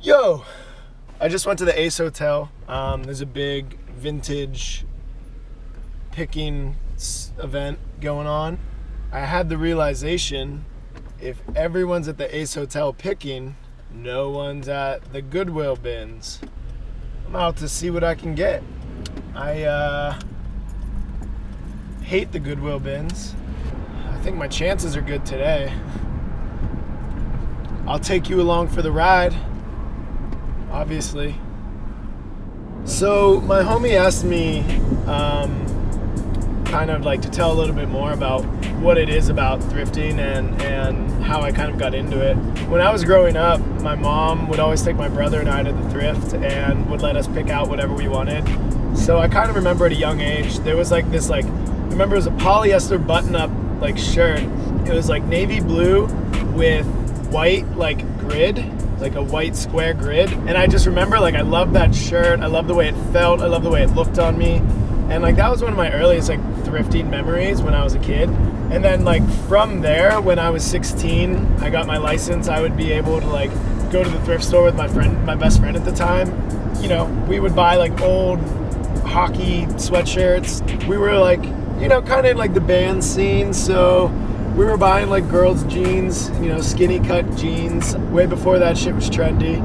Yo, I just went to the Ace Hotel. There's a big vintage picking event going on. I had the realization, if everyone's at the Ace Hotel picking, no one's at the Goodwill bins. I'm out to see what I can get. I hate the Goodwill bins. I think my chances are good today. I'll take you along for the ride, obviously. So my homie asked me kind of like to tell a little bit more about what it is about thrifting and how I kind of got into it. When I was growing up, my mom would always take my brother and I to the thrift and would let us pick out whatever we wanted. So I kind of remember at a young age, there was like this I remember it was a polyester button-up like shirt. It was like navy blue with white like grid, like a white square grid. And I just remember like I loved that shirt. I loved the way it felt. I loved the way it looked on me. And like that was one of my earliest like thrifting memories when I was a kid. And then like from there, when I was 16, I got my license. I would be able to like go to the thrift store with my best friend at the time. You know, we would buy like old hockey sweatshirts. We were like, you know, kind of like the band scene. So we were buying like girls' jeans, you know, skinny cut jeans, way before that shit was trendy.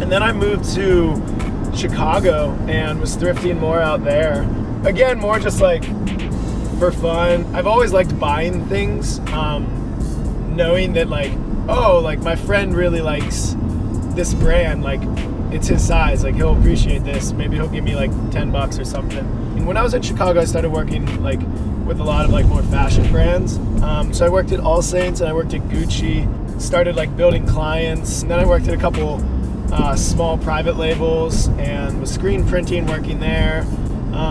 And then I moved to Chicago and was thrifting more out there. Again, more just like for fun. I've always liked buying things, knowing that like, oh, like my friend really likes this brand, like it's his size, like he'll appreciate this. Maybe he'll give me like $10 or something. And when I was in Chicago, I started working like with a lot of like more fashion brands. So I worked at All Saints and I worked at Gucci, started like building clients. And then I worked at a couple small private labels and was screen printing, working there.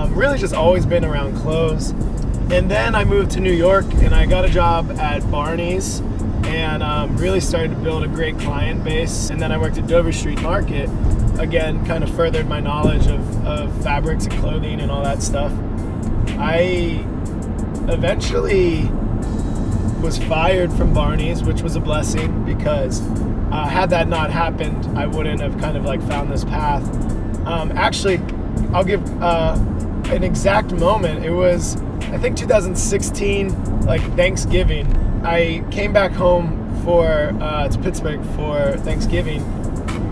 Really just always been around clothes. And then I moved to New York and I got a job at Barney's and really started to build a great client base. And then I worked at Dover Street Market. Again, kind of furthered my knowledge of fabrics and clothing and all that stuff. I eventually was fired from Barney's, which was a blessing because had that not happened, I wouldn't have kind of like found this path. Actually, I'll give an exact moment. It was, I think 2016, like Thanksgiving. I came back home to Pittsburgh for Thanksgiving.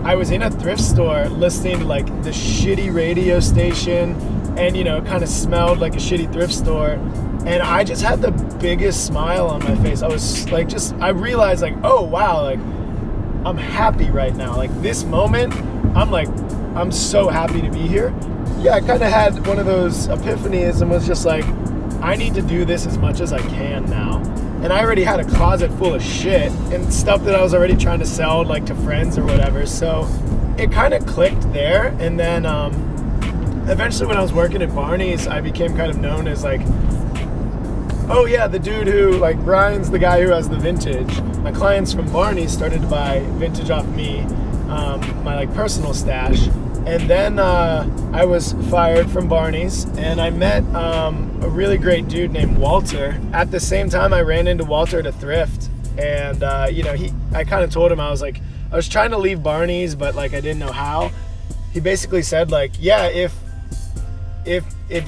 I was in a thrift store listening to like the shitty radio station and, you know, it kind of smelled like a shitty thrift store. And I just had the biggest smile on my face. I was like, I realized like, oh wow, like I'm happy right now. Like this moment, I'm so happy to be here. Yeah, I kind of had one of those epiphanies and was just like, I need to do this as much as I can now. And I already had a closet full of shit and stuff that I was already trying to sell like to friends or whatever. So it kind of clicked there. And then eventually when I was working at Barney's, I became kind of known as like, oh yeah, the dude who, like Brian's the guy who has the vintage. My clients from Barney's started to buy vintage off me, my like personal stash. And then I was fired from Barney's and I met a really great dude named Walter. At the same time, I ran into Walter at a thrift and you know, I kind of told him, I was trying to leave Barney's, but like I didn't know how. He basically said like, yeah, if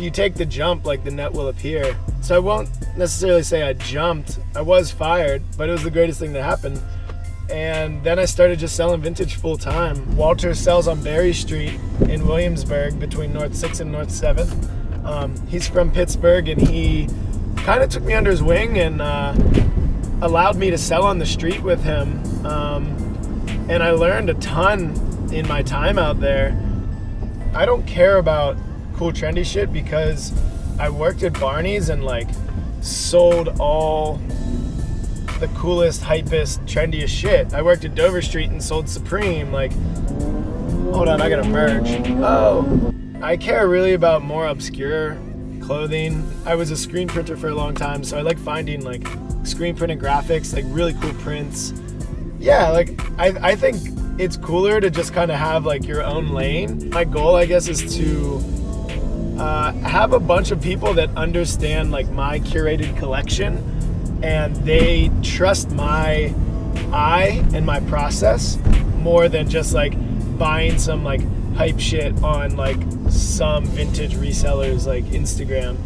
you take the jump, like the net will appear. So I won't necessarily say I jumped. I was fired, but it was the greatest thing that happened. And then I started just selling vintage full time. Walter sells on Berry Street in Williamsburg between North 6th and North 7th. He's from Pittsburgh and he kind of took me under his wing and allowed me to sell on the street with him. And I learned a ton in my time out there. I don't care about cool trendy shit because I worked at Barney's and like sold all the coolest, hypest, trendiest shit. I worked at Dover Street and sold Supreme. Like, hold on, I gotta merge. Oh, I care really about more obscure clothing. I was a screen printer for a long time, so I like finding like screen printed graphics, like really cool prints. Yeah, like I think it's cooler to just kind of have like your own lane. My goal, I guess, is to have a bunch of people that understand like my curated collection and they trust my eye and my process more than just like, buying some like hype shit on like some vintage resellers like Instagram.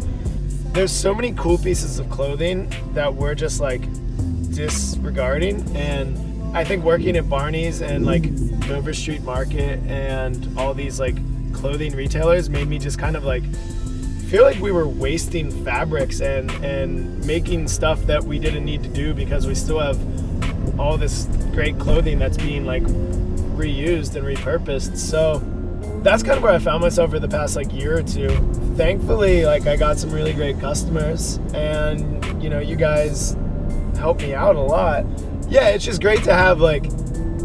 There's so many cool pieces of clothing that we're just like disregarding, and I think working at Barney's and like Dover Street Market and all these like clothing retailers made me just kind of like feel like we were wasting fabrics and making stuff that we didn't need to do because we still have all this great clothing that's being like reused and repurposed. So that's kind of where I found myself for the past like year or two. Thankfully, like I got some really great customers, and you know, you guys helped me out a lot. Yeah, it's just great to have like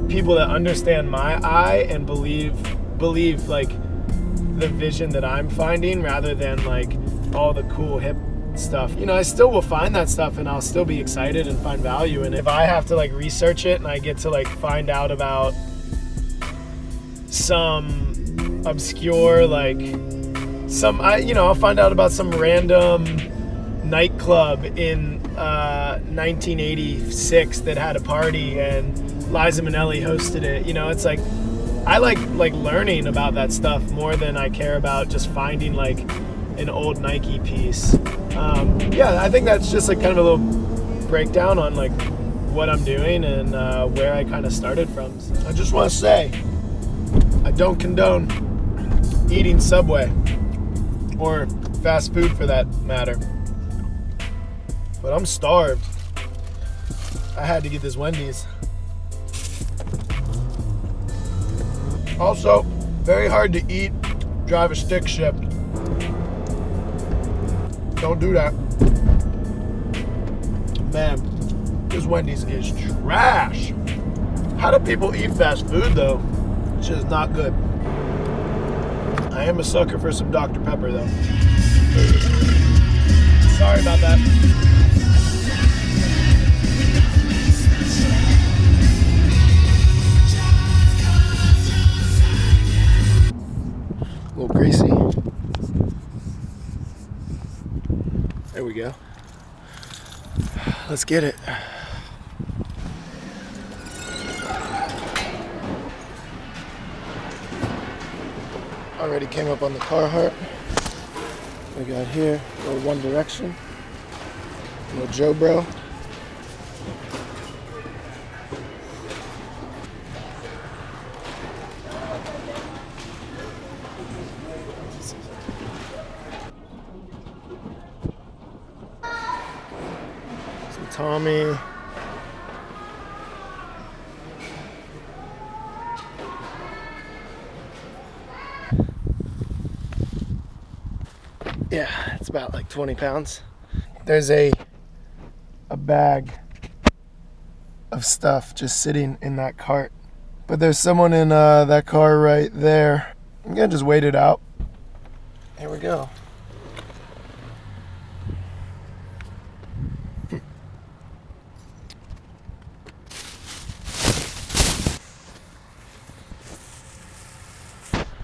people that understand my eye and believe like the vision that I'm finding rather than like all the cool hip stuff. You know, I still will find that stuff and I'll still be excited and find value in it. If I have to like research it and I get to like find out about some obscure like I'll find out about some random nightclub in 1986 that had a party and Liza Minnelli hosted it. You know, it's like I like learning about that stuff more than I care about just finding like an old Nike piece. Yeah, I think that's just like kind of a little breakdown on like what I'm doing and where I kind of started from. I just want to say, I don't condone eating Subway or fast food for that matter, but I'm starved. I had to get this Wendy's. Also, very hard to eat, drive a stick shift. Don't do that. Man, this Wendy's is trash. How do people eat fast food though? It's just not good. I am a sucker for some Dr. Pepper though. Sorry about that. A little greasy. There we go. Let's get it. Already came up on the Carhartt. We got here a little One Direction, a little Joe Bro. Some Tommy. Yeah, it's about like 20 pounds. There's a bag of stuff just sitting in that cart. But there's someone in that car right there. I'm gonna just wait it out. Here we go.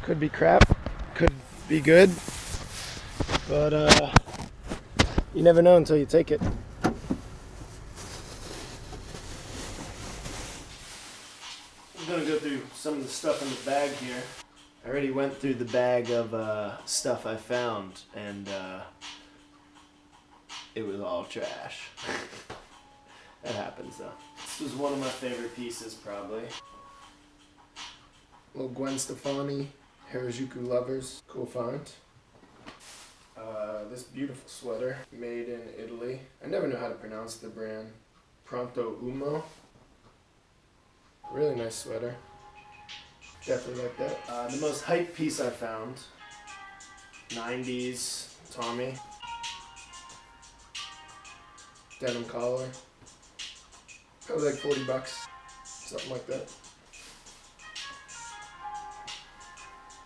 Could be crap, could be good. But you never know until you take it. I'm gonna go through some of the stuff in the bag here. I already went through the bag of stuff I found, and it was all trash. That happens though. This was one of my favorite pieces probably. Little Gwen Stefani, Harajuku Lovers, cool find. This beautiful sweater, made in Italy. I never know how to pronounce the brand. Pronto Umo. Really nice sweater. Definitely like that. The most hype piece I found. 90s Tommy. Denim collar. Probably like 40 bucks. Something like that.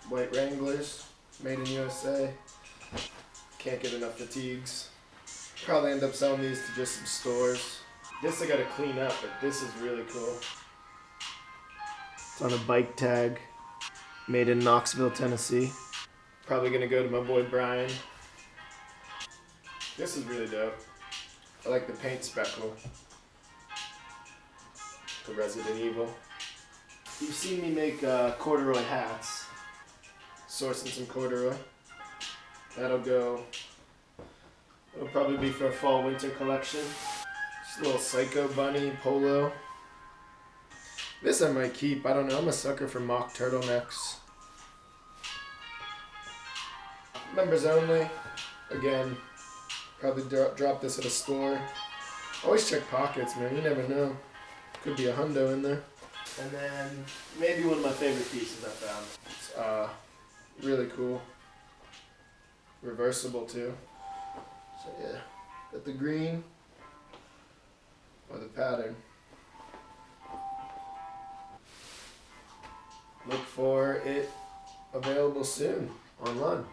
White Wranglers, made in USA. Can't get enough fatigues. Probably end up selling these to just some stores. This I gotta clean up, but this is really cool. It's on a bike tag, made in Knoxville, Tennessee. Probably gonna go to my boy Brian. This is really dope. I like the paint speckle. The Resident Evil. You've seen me make corduroy hats. Sourcing some corduroy. That'll go. It'll probably be for a fall winter collection. Just a little Psycho Bunny polo. This I might keep. I don't know. I'm a sucker for mock turtlenecks. Members only. Again, probably drop this at a store. Always check pockets, man. You never know. Could be a hundo in there. And then maybe one of my favorite pieces I found. It's really cool. Reversible too. So yeah, got the green or the pattern. Look for it available soon online.